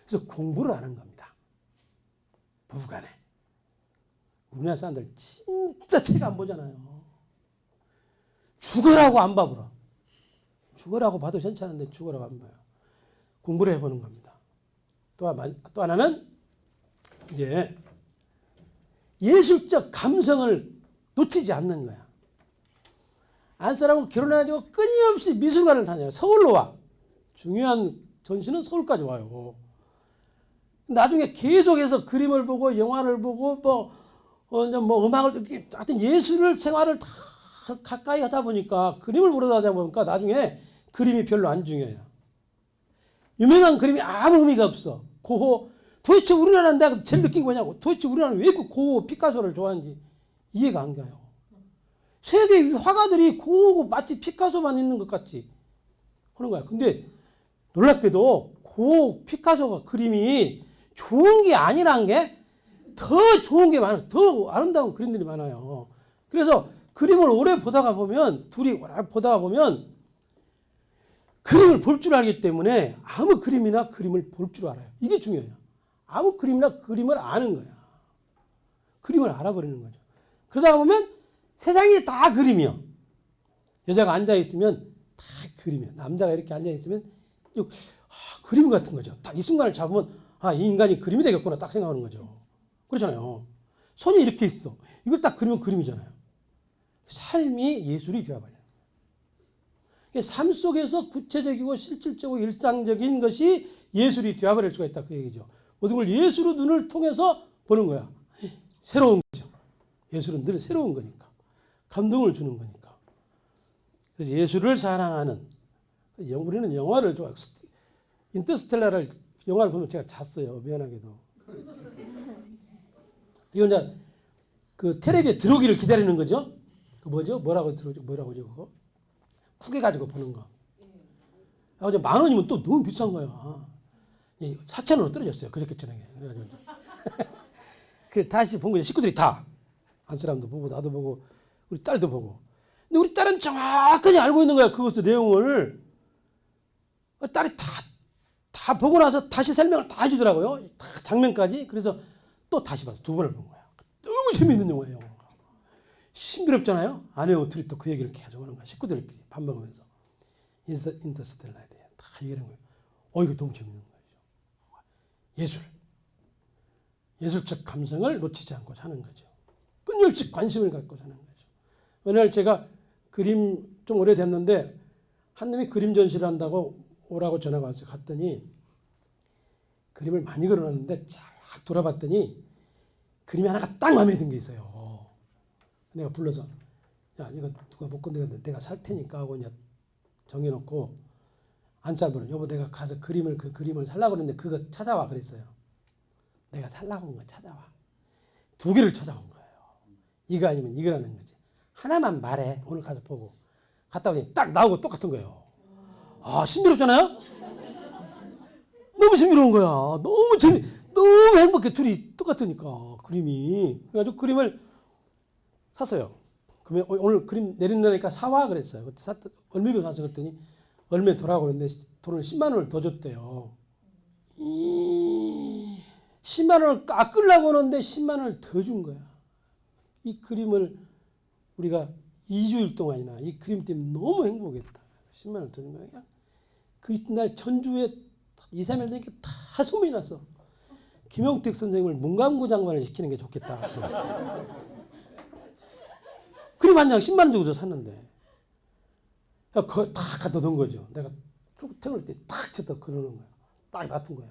그래서 공부를 하는 겁니다. 부부간에. 우리나라 사람들 진짜 책 안 보잖아요. 죽어라고 안 봐보라. 죽어라고 봐도 괜찮은데 죽어라고 안 봐요. 공부를 해보는 겁니다. 또 하나는 이제 예술적 감성을 놓치지 않는 거야. 안사람하고 결혼해가지고 끊임없이 미술관을 다녀요. 서울로 와. 중요한 전시는 서울까지 와요. 나중에 계속해서 그림을 보고 영화를 보고 뭐 음악을 듣기, 하여튼 예술 생활을 다 가까이 하다 보니까 그림을 보러 다니다 보니까 나중에 그림이 별로 안 중요해요. 유명한 그림이 아무 의미가 없어. 고호, 도대체 우리나라는 내가 제일 느낀 거냐고. 도대체 우리나라는 왜 고호 피카소를 좋아하는지 이해가 안 가요. 세계 화가들이 고호 마치 피카소만 있는 것 같이 하는 거야. 근데 놀랍게도 고호 피카소가 그림이 좋은 게 아니란 게 더 좋은 게 많아요. 더 아름다운 그림들이 많아요. 그래서 그림을 오래 보다가 보면 둘이 보다가 보면 그림을 볼 줄 알기 때문에 아무 그림이나 그림을 볼 줄 알아요. 이게 중요해요. 아무 그림이나 그림을 아는 거야. 그림을 알아버리는 거죠. 그러다 보면 세상이 다 그림이요. 여자가 앉아있으면 다 그림이에요. 남자가 이렇게 앉아있으면 그림 같은 거죠. 딱 이 순간을 잡으면 이 인간이 그림이 되겠구나 딱 생각하는 거죠. 그렇잖아요. 손이 이렇게 있어. 이걸 딱 그리면 그림이잖아요. 삶이 예술이 되어버려요. 삶 속에서 구체적이고 실질적이고 일상적인 것이 예술이 되어버릴 수가 있다 그 얘기죠. 모든 걸 예술의 눈을 통해서 보는 거야. 새로운 거죠. 예술은 늘 새로운 거니까. 감동을 주는 거니까. 그래서 예술을 사랑하는, 우리는 영화를 좋아해요. 인터스텔라를 영화를 보면 제가 잤어요. 미안하게도. 이건 이제 그 텔레비에 들어오기를 기다리는 거죠. 그 뭐죠? 뭐라고 그거? 쿠게 가지고 보는 거. 아, 10,000원이면 또 너무 비싼 거야. 4,000원으로 떨어졌어요. 그저께 저녁에. 그래가지고 그 다시 본 거죠. 식구들이 다. 한 사람도 보고 나도 보고 우리 딸도 보고. 근데 우리 딸은 정확하게 알고 있는 거야. 그것의 내용을. 딸이 다 보고 나서 다시 설명을 다 해주더라고요. 다 장면까지. 그래서 또 다시 봐서 2번을 본 거야. 너무 재밌는 영화예요. 신비롭잖아요. 아내하고 둘이 또 그 얘기를 계속 하는 거야. 식구들끼리 밥 먹으면서. 인터스텔라에 대해 다 얘기하는 거예요. 이거 너무 재밌는 거죠. 예술적 감성을 놓치지 않고 사는 거죠. 끊임없이 관심을 갖고 사는 거죠. 어느 날 제가 그림 좀 오래됐는데 한 놈이 그림 전시를 한다고 오라고 전화가 와서 갔더니 그림을 많이 그려놨는데 쫙 돌아봤더니 그림이 하나가 딱 마음에 든 게 있어요. 내가 불러서 야 이거 누가 못 건드렸는데 내가 살 테니까 하고 그냥 정해놓고 안살보는 여보 내가 가서 그 그림을 살라고 그랬는데 그거 찾아와 그랬어요. 내가 살라고 한 거 찾아와. 2개를 찾아온 거예요. 이거 아니면 이거라는 거지. 하나만 말해. 오늘 가서 보고. 갔다 오니 딱 나오고 똑같은 거예요. 신비롭잖아요? 너무 신비로운 거야. 너무 행복해. 둘이 똑같으니까 그림이. 그래가지고 그림을 샀어요. 그러면 오늘 그림 내린다니까 사와 그랬어요. 그때 얼마에 사서 그랬더니 얼마에 더라고 그랬는데 돈을 10만 원을 더 줬대요. 10만 원을 깎으려고 하는데 10만 원을 더 준 거야. 이 그림을 우리가 2주일 동안이나 이 그림 때문에 너무 행복했다. 10만 원을 더 준 거야. 그날 전주에 2, 3일 되니까 다 소문이 났어. 김용택 선생님을 문광부 장관을 시키는 게 좋겠다. 그림 한 장 10만 원 주고 샀는데 다 갖다 둔 거죠. 내가 쭉 태울 때 딱 쳤다 그러는 거야. 딱 놔둔 거야.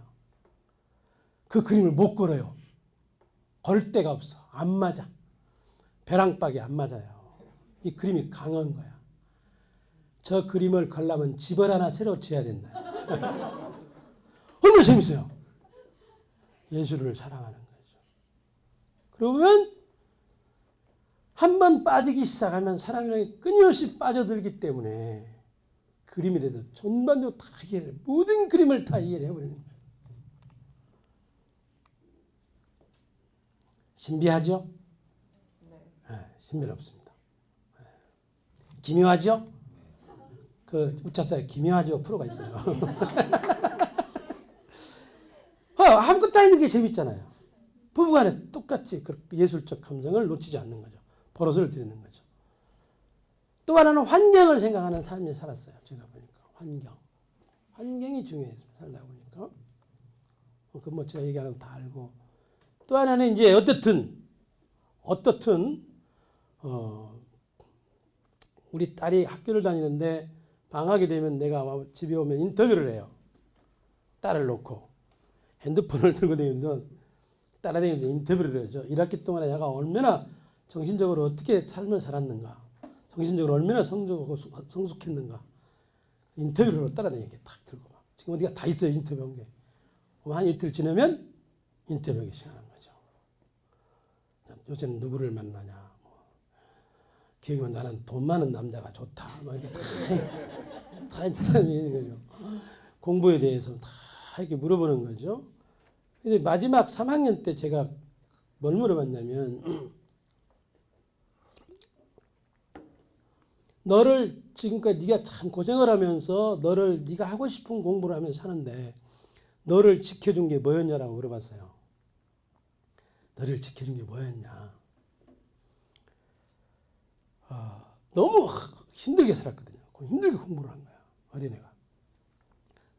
그 그림을 못 걸어요. 걸 데가 없어. 안 맞아. 벼랑박이 안 맞아요. 이 그림이 강한 거야. 저 그림을 걸려면 집을 하나 새로 지어야 된다. 얼마나 재밌어요. 예술을 사랑하는 거죠. 그러면 한 번 빠지기 시작하면 사람이랑 끊임없이 빠져들기 때문에 그림에 대해서 전반적으로 다 이해를 해요. 모든 그림을 다 이해를 해버리는 거예요. 신비하죠? 네, 신비롭습니다. 네. 기묘하죠? 그 우차사에 기묘하죠 프로가 있어요. 아무것도 아닌 게 재밌잖아요. 부부간에 똑같이 그 예술적 감정을 놓치지 않는 거죠. 버릇을 들이는 거죠. 또 하나는 환경을 생각하는 삶을 살았어요. 제가 보니까 환경이 중요했어요. 살다 보니까 그 뭐 제가 얘기하는 거 다 알고 또 하나는 이제 어떻든 우리 딸이 학교를 다니는데 방학이 되면 내가 아마 집에 오면 인터뷰를 해요. 딸을 놓고 핸드폰을 들고 다니면서 따라다니면서 인터뷰를 하죠. 1학기 동안에 얘가 얼마나 정신적으로 어떻게 삶을 살았는가, 정신적으로 얼마나 성숙했는가, 인터뷰를 따라다니게 딱 들고 막. 지금 어디가 다 있어요, 인터뷰한 게. 한 이틀 지나면 인터뷰하기 시작하는 거죠. 요새는 누구를 만나냐, 뭐. 기억이면 나는 돈 많은 남자가 좋다, 뭐 이렇게 다 있는 거죠. 공부에 대해서 다 이렇게 물어보는 거죠. 근데 마지막 3학년 때 제가 뭘 물어봤냐면, 너를 지금까지 네가 참 고생을 하면서 너를 네가 하고 싶은 공부를 하면서 사는데 너를 지켜준 게 뭐였냐라고 물어봤어요. 너를 지켜준 게 뭐였냐. 너무 힘들게 살았거든요. 힘들게 공부를 한 거야, 어린애가.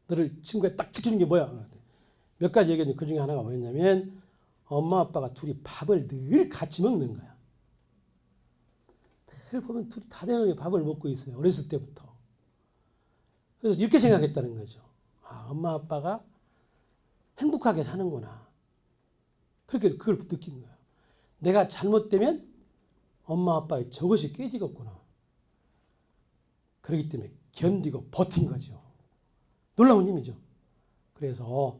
너를 지금까지 딱 지켜준 게 뭐야. 몇 가지 얘기했는데 그 중에 하나가 뭐였냐면 엄마 아빠가 둘이 밥을 늘 같이 먹는 거야. 늘 보면 둘이 다대하게 밥을 먹고 있어요. 어렸을 때부터. 그래서 이렇게 생각했다는 거죠. 엄마 아빠가 행복하게 사는구나. 그렇게 그걸 느낀 거야. 내가 잘못되면 엄마 아빠의 저것이 깨지겠구나. 그렇기 때문에 견디고 버틴 거죠. 놀라운 힘이죠. 그래서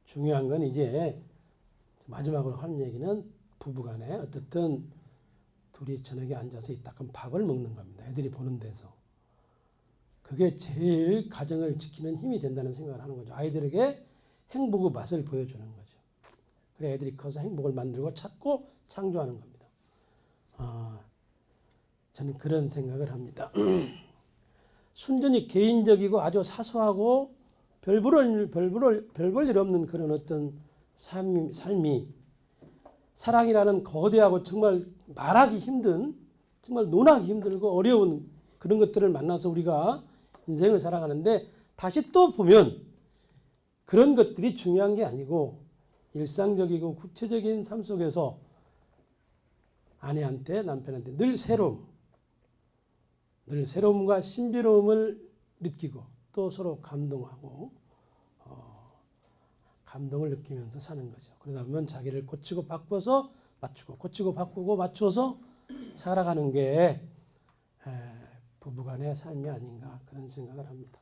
중요한 건 이제 마지막으로 하는 얘기는 부부간에 어떻든 둘이 저녁에 앉아서 이따금 밥을 먹는 겁니다. 애들이 보는 데서. 그게 제일 가정을 지키는 힘이 된다는 생각을 하는 거죠. 아이들에게 행복의 맛을 보여주는 거죠. 그래 애들이 커서 행복을 만들고 찾고 창조하는 겁니다. 저는 그런 생각을 합니다. 순전히 개인적이고 아주 사소하고 별 볼 일 없는 그런 어떤 삶이 사랑이라는 거대하고 정말 말하기 힘든, 정말 논하기 힘들고 어려운 그런 것들을 만나서 우리가 인생을 살아가는데 다시 또 보면 그런 것들이 중요한 게 아니고 일상적이고 구체적인 삶 속에서 아내한테 남편한테 늘 새로움과 신비로움을 느끼고 또 서로 감동하고 감동을 느끼면서 사는 거죠. 그러다 보면 자기를 고치고 바꿔서 맞추고 고치고 바꾸고 맞춰서 살아가는 게 부부간의 삶이 아닌가 그런 생각을 합니다.